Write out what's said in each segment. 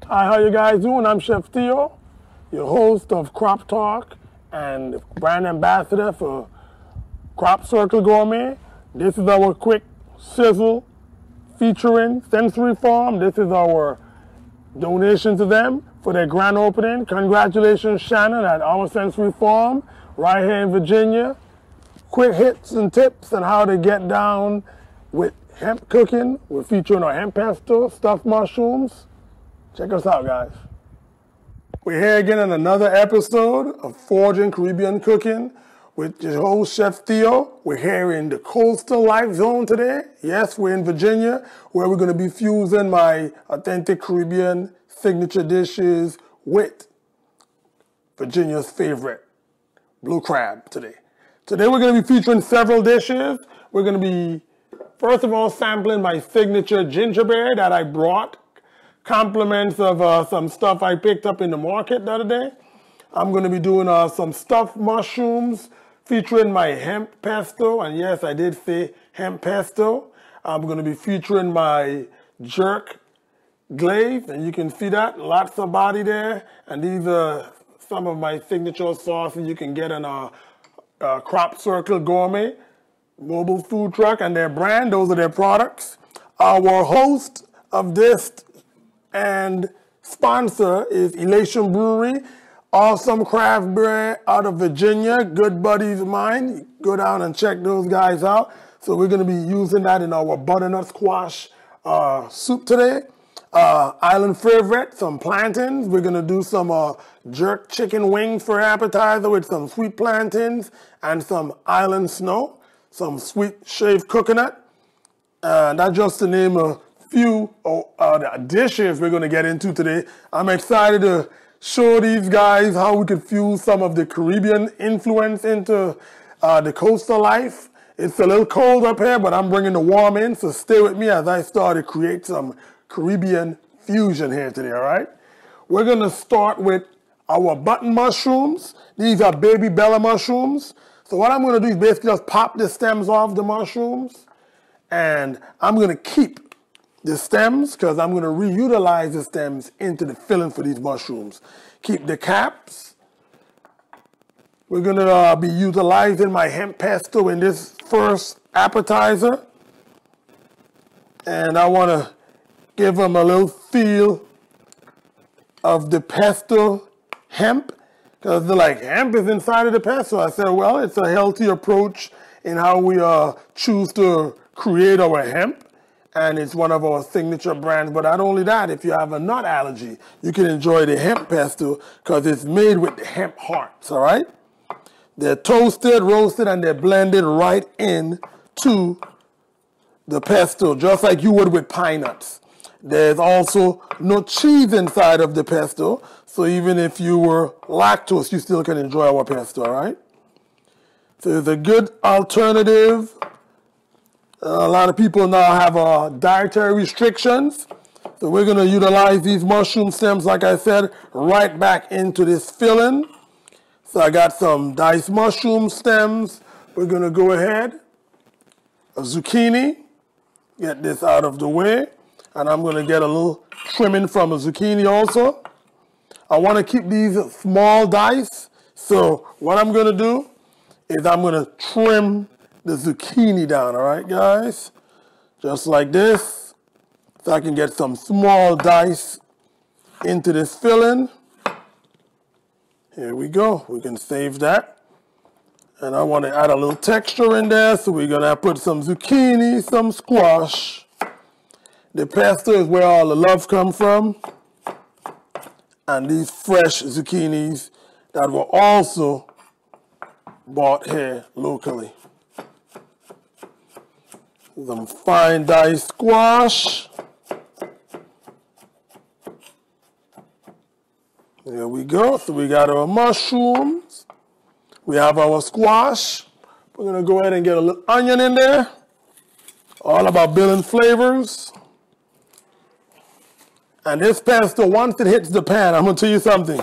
Hi, how you guys doing? I'm Chef Theo, your host of Crop Talk and brand ambassador for Circle Gourmet. This is our quick sizzle featuring Sensory Farm. This is our donation to them for their grand opening. Congratulations, Shannon, at our Sensory Farm right here in Virginia. Quick hits and tips on how to get down with hemp cooking. We're featuring our hemp pesto, stuffed mushrooms. Check us out, guys. We're here again in another episode of Forging Caribbean Cooking with your host, Chef Theo. We're here in the coastal life zone today. Yes, we're in Virginia, where we're going to be fusing my authentic Caribbean signature dishes with Virginia's favorite, blue crab today. Today we're going to be featuring several dishes. We're going to be, first of all, sampling my signature gingerbread that I brought. Compliments of some stuff I picked up in the market the other day. I'm going to be doing some stuffed mushrooms featuring my hemp pesto. And yes, I did say hemp pesto. I'm going to be featuring my jerk glaze. And you can see that, lots of body there. And these are some of my signature sauces you can get in a Circle Gourmet mobile food truck and their brand. Those are their products. Our host of this and sponsor is Elation Brewery, awesome craft beer out of Virginia, good buddies of mine. Go down and check those guys out. So we're going to be using that in our butternut squash soup today. Island favorite, some plantains. We're going to do some jerk chicken wings for appetizer with some sweet plantains and some island snow, some sweet shaved coconut. That's just to name a few the dishes we're going to get into today. I'm excited to show these guys how we can fuse some of the Caribbean influence into the coastal life. It's a little cold up here, but I'm bringing the warm in, so stay with me as I start to create some Caribbean fusion here today, all right? We're going to start with our button mushrooms. These are baby bella mushrooms. So what I'm going to do is basically just pop the stems off the mushrooms, and I'm going to keep the stems because I'm going to reutilize the stems into the filling for these mushrooms. Keep the caps. We're going to be utilizing my hemp pesto in this first appetizer. And I want to give them a little feel of the pesto hemp, because they're like, hemp is inside of the pesto. I said, well, it's a healthy approach in how we choose to create our hemp. And it's one of our signature brands. But not only that, if you have a nut allergy, you can enjoy the hemp pesto because it's made with the hemp hearts, all right? They're toasted, roasted, and they're blended right into the pesto, just like you would with pine nuts. There's also no cheese inside of the pesto, so even if you were lactose, you still can enjoy our pesto, all right? So it's a good alternative. A lot of people now have dietary restrictions, so we're going to utilize these mushroom stems, like I said, right back into this filling. So I got some diced mushroom stems. We're going to go ahead, a zucchini, get this out of the way, and I'm going to get a little trimming from a zucchini also. I want to keep these small dice, so what I'm going to do is I'm going to trim the zucchini down, all right, guys? Just like this, so I can get some small dice into this filling. Here we go. We can save that. And I want to add a little texture in there, so we're going to put some zucchini, some squash. The pesto is where all the love comes from. And these fresh zucchinis that were also bought here locally. Some fine diced squash. There we go. So we got our mushrooms. We have our squash. We're going to go ahead and get a little onion in there. All about building flavors. And this pesto, once it hits the pan, I'm going to tell you something.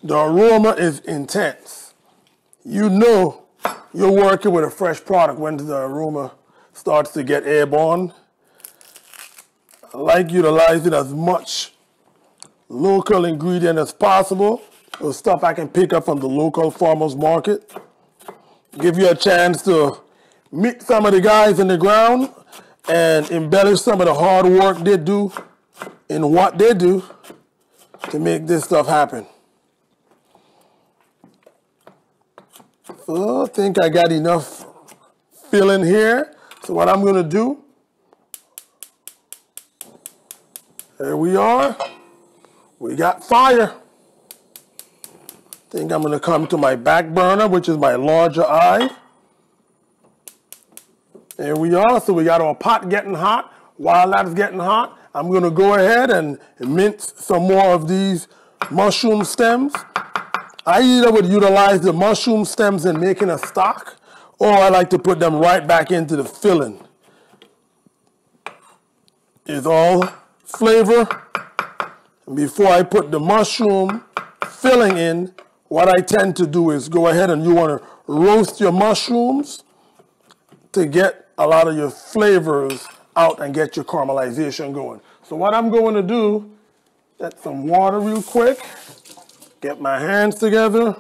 The aroma is intense. You know you're working with a fresh product when the aroma starts to get airborne. I like utilizing as much local ingredient as possible. The stuff I can pick up from the local farmers market. Give you a chance to meet some of the guys in the ground and embellish some of the hard work they do in what they do to make this stuff happen. So I think I got enough filling here. So what I'm gonna do, there we are. We got fire. I think I'm gonna come to my back burner, which is my larger eye. There we are. So we got our pot getting hot. While that's getting hot, I'm gonna go ahead and mince some more of these mushroom stems. I either would utilize the mushroom stems in making a stock, or I like to put them right back into the filling. It's all flavor. And before I put the mushroom filling in, what I tend to do is go ahead and you want to roast your mushrooms to get a lot of your flavors out and get your caramelization going. So what I'm going to do, get some water real quick, get my hands together.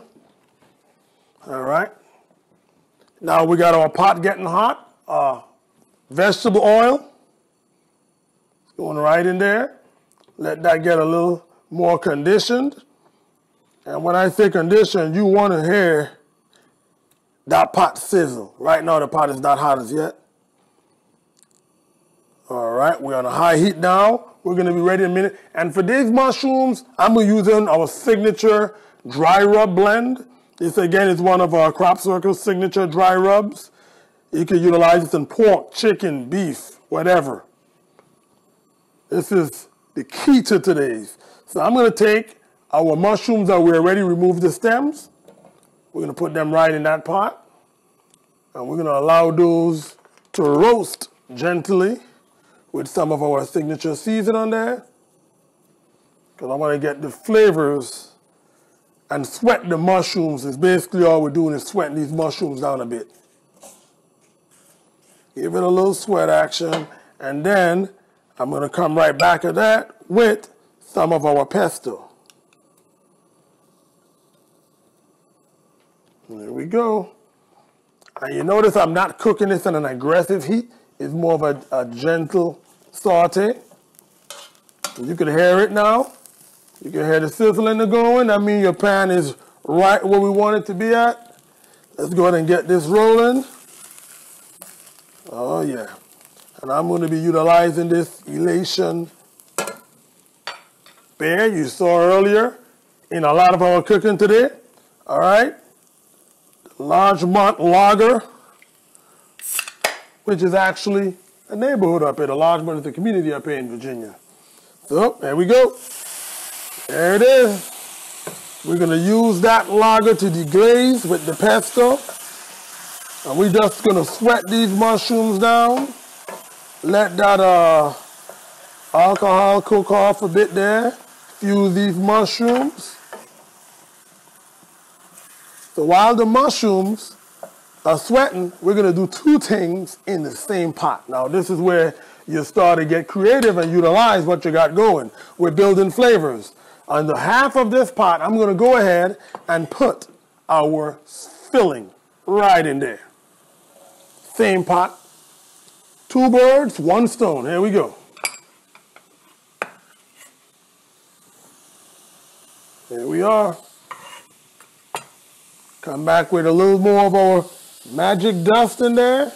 All right. Now we got our pot getting hot. Vegetable oil, going right in there. Let that get a little more conditioned. And when I say conditioned, you want to hear that pot sizzle. Right now the pot is not hot as yet. All right, we're on a high heat now. We're gonna be ready in a minute. And for these mushrooms, I'm using our signature dry rub blend. This again is one of our Crop Circle's signature dry rubs. You can utilize this in pork, chicken, beef, whatever. This is the key to today's. So I'm gonna take our mushrooms that we already removed the stems. We're gonna put them right in that pot. And we're gonna allow those to roast gently with some of our signature season on there. Because I wanna get the flavors and sweat the mushrooms. Is basically all we're doing is sweating these mushrooms down a bit. Give it a little sweat action. And then I'm gonna come right back at that with some of our pesto. There we go. And you notice I'm not cooking this in an aggressive heat. It's more of a gentle saute. You can hear it now. You can hear the sizzling going. That means your pan is right where we want it to be at. Let's go ahead and get this rolling. Oh yeah. And I'm going to be utilizing this Elation bear you saw earlier in a lot of our cooking today. All right. Largemont Lager, which is actually a neighborhood up here. The Largemont is a community up here in Virginia. So there we go. There it is. We're going to use that lager to deglaze with the pesto. And we're just going to sweat these mushrooms down. Let that alcohol cook off a bit there. Fuse these mushrooms. So while the mushrooms are sweating, we're gonna do two things in the same pot. Now this is where you start to get creative and utilize what you got going. We're building flavors. On the half of this pot, I'm gonna go ahead and put our filling right in there. Same pot. Two birds, one stone. Here we go. There we are. Come back with a little more of our magic dust in there.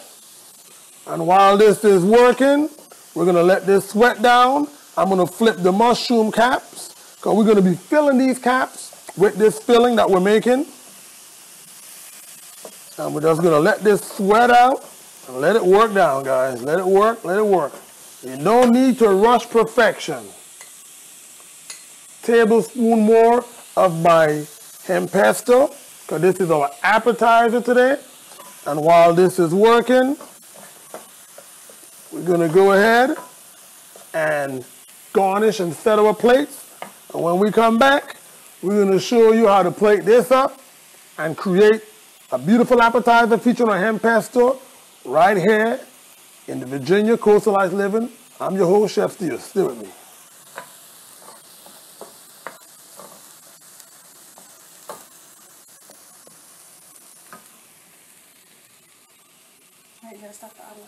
And while this is working, we're gonna let this sweat down. I'm gonna flip the mushroom caps, because we're gonna be filling these caps with this filling that we're making. And we're just gonna let this sweat out and let it work down, guys. Let it work, let it work. You don't need to rush perfection. Tablespoon more of my hemp pesto, because this is our appetizer today. And while this is working, we're gonna go ahead and garnish and set our plates. And when we come back, we're gonna show you how to plate this up and create a beautiful appetizer featuring our hemp pesto right here in the Virginia Coastalized Living. I'm your host, Chef Theo. Stay with me. All right, you gotta stop the audio.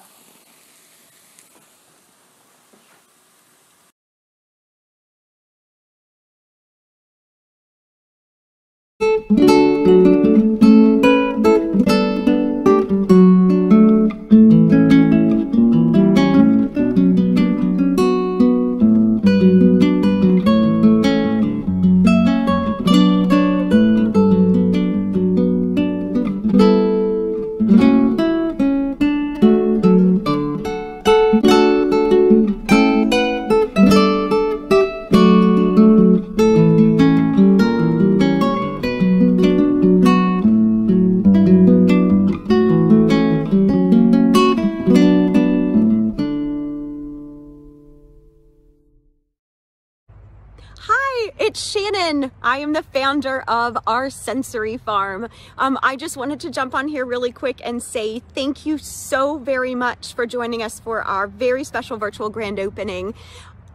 It's Shannon. I am the founder of our sensory farm. I just wanted to jump on here really quick and say thank you so very much for joining us for our very special virtual grand opening.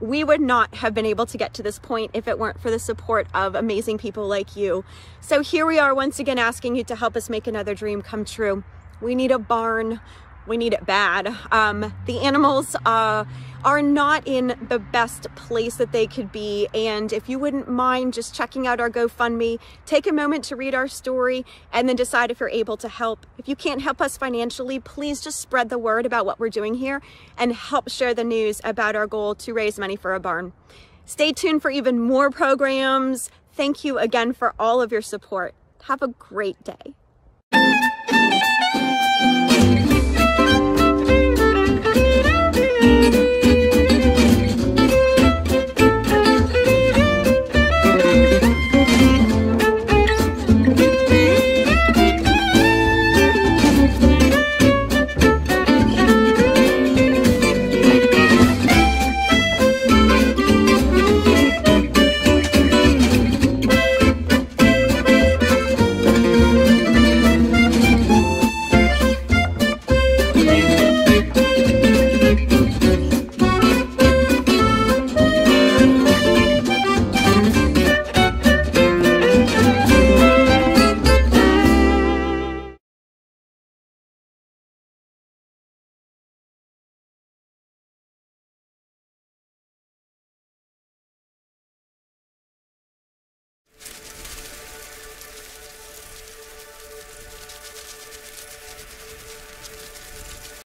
We would not have been able to get to this point if it weren't for the support of amazing people like you. So here we are once again asking you to help us make another dream come true. We need a barn. We need it bad. The animals are not in the best place that they could be, and if you wouldn't mind just checking out our GoFundMe, take a moment to read our story and then decide if you're able to help. If you can't help us financially, please just spread the word about what we're doing here and help share the news about our goal to raise money for a barn. Stay tuned for even more programs. Thank you again for all of your support. Have a great day.